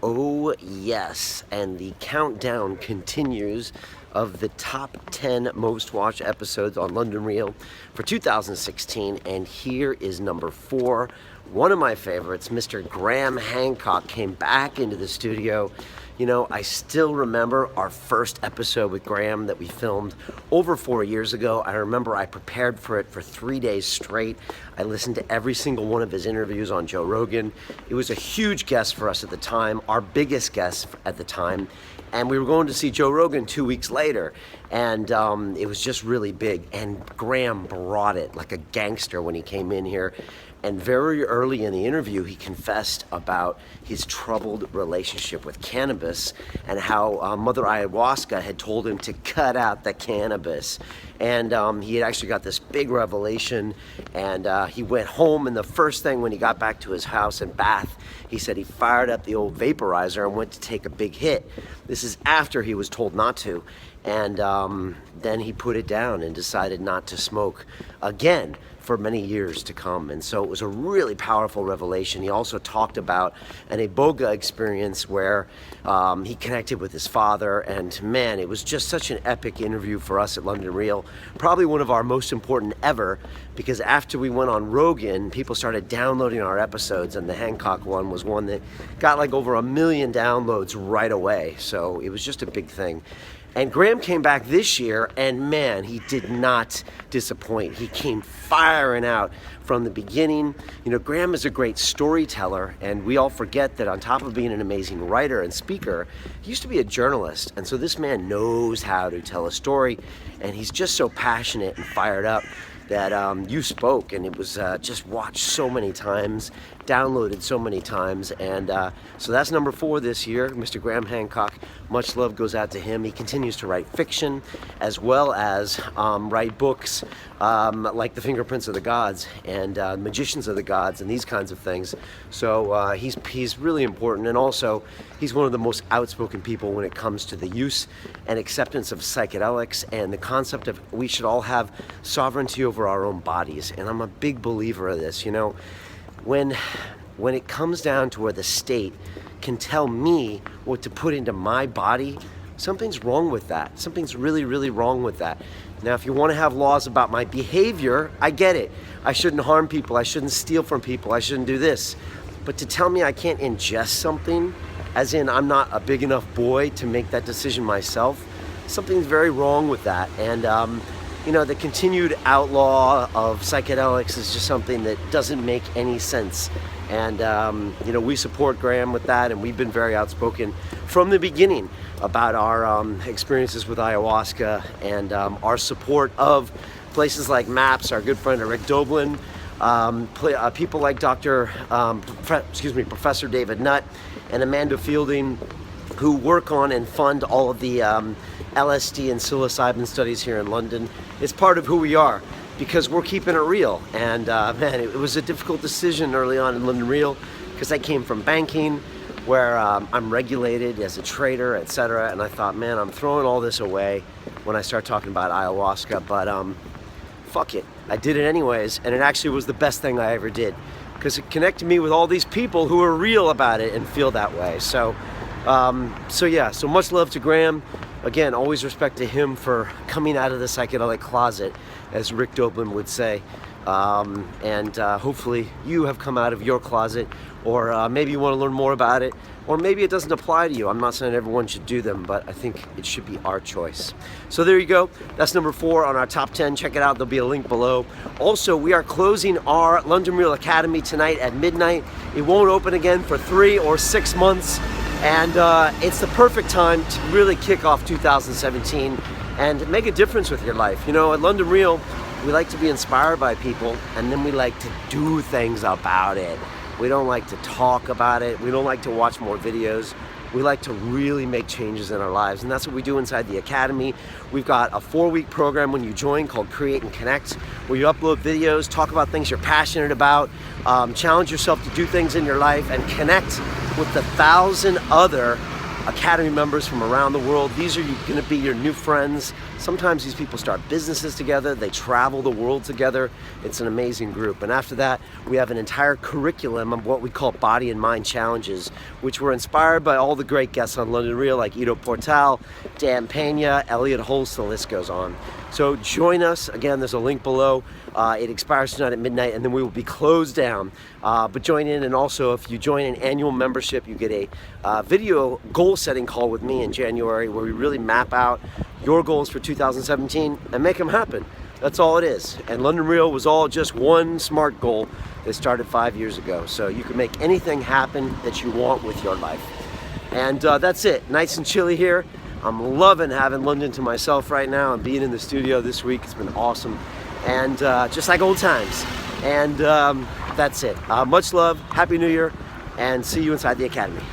Oh, yes. And the countdown continues of the top 10 most watched episodes on London Real for 2016. And here is number 4. One of my favorites, Mr. Graham Hancock, came back into the studio. You know, I still remember our first episode with Graham that we filmed over 4 years ago. I remember I prepared for it for 3 days straight. I listened to every single one of his interviews on Joe Rogan. It was a huge guest for us at the time, our biggest guest at the time. And we were going to see Joe Rogan 2 weeks later. And it was just really big. And Graham brought it like a gangster when he came in here. And very early in the interview, he confessed about his troubled relationship with cannabis and how Mother Ayahuasca had told him to cut out the cannabis. And he had actually got this big revelation, and he went home, and the first thing when he got back to his house in Bath, he said he fired up the old vaporizer and went to take a big hit. This is after he was told not to. And then he put it down and decided not to smoke again for many years to come. And so it was a really powerful revelation. He also talked about an Iboga experience where he connected with his father, and man, it was just such an epic interview for us at London Real. Probably one of our most important ever, because after we went on Rogan, people started downloading our episodes, and the Hancock one was one that got like over 1 million downloads right away. So it was just a big thing. And Graham came back this year, and man, he did not disappoint. He came firing out from the beginning. You know, Graham is a great storyteller, and we all forget that on top of being an amazing writer and speaker, he used to be a journalist. And so this man knows how to tell a story, and he's just so passionate and fired up that you spoke, and it was just watched so many times, downloaded so many times, and so that's number 4 this year, Mr. Graham Hancock. Much love goes out to him. He continues to write fiction as well as write books like The Fingerprints of the Gods and Magicians of the Gods and these kinds of things. So he's really important, and also he's one of the most outspoken people when it comes to the use and acceptance of psychedelics and the concept of we should all have sovereignty over our own bodies. And I'm a big believer of this. You know, when it comes down to where the state can tell me what to put into my body, something's wrong with that. Something's really, really wrong with that. Now, if you want to have laws about my behavior, I get it. I shouldn't harm people. I shouldn't steal from people. I shouldn't do this. But to tell me I can't ingest something, as in I'm not a big enough boy to make that decision myself, something's very wrong with that. And you know, the continued outlaw of psychedelics is just something that doesn't make any sense. And you know, we support Graham with that, and we've been very outspoken from the beginning about our experiences with ayahuasca and our support of places like MAPS, our good friend Rick Doblin, people like Professor David Nutt and Amanda Fielding, who work on and fund all of the LSD and psilocybin studies here in London. It's part of who we are, because we're keeping it real. And man, it was a difficult decision early on in London Real, because I came from banking, where I'm regulated as a trader, etc. And I thought, man, I'm throwing all this away when I start talking about ayahuasca, but fuck it. I did it anyways, and it actually was the best thing I ever did, because it connected me with all these people who are real about it and feel that way. So yeah, so much love to Graham. Again, always respect to him for coming out of the psychedelic closet, as Rick Doblin would say. And hopefully you have come out of your closet, or maybe you want to learn more about it, or maybe it doesn't apply to you. I'm not saying everyone should do them, but I think it should be our choice. So there you go. That's number 4 on our top 10. Check it out. There'll be a link below. Also, we are closing our London Real Academy tonight at midnight. It won't open again for 3 or 6 months. And it's the perfect time to really kick off 2017 and make a difference with your life. You know, at London Real, we like to be inspired by people, and then we like to do things about it. We don't like to talk about it. We don't like to watch more videos. We like to really make changes in our lives, and that's what we do inside the Academy. We've got a 4-week program when you join called Create and Connect, where you upload videos, talk about things you're passionate about, challenge yourself to do things in your life, and connect with the 1,000 other Academy members from around the world. These are going to be your new friends. Sometimes these people start businesses together. They travel the world together. It's an amazing group. And after that, we have an entire curriculum of what we call body and mind challenges, which were inspired by all the great guests on London Real, like Ido Portal, Dan Pena, Elliot Holst, the list goes on. So join us. Again, there's a link below. It expires tonight at midnight, and then we will be closed down. But join in, and also if you join an annual membership, you get a video goal-setting call with me in January, where we really map out your goals for 2017 and make them happen. That's all it is. And London Real was all just one SMART goal that started 5 years ago. So you can make anything happen that you want with your life. And that's it. Nice and chilly here. I'm loving having London to myself right now and being in the studio this week. It's been awesome. And just like old times. And that's it. Much love. Happy New Year. And see you inside the Academy.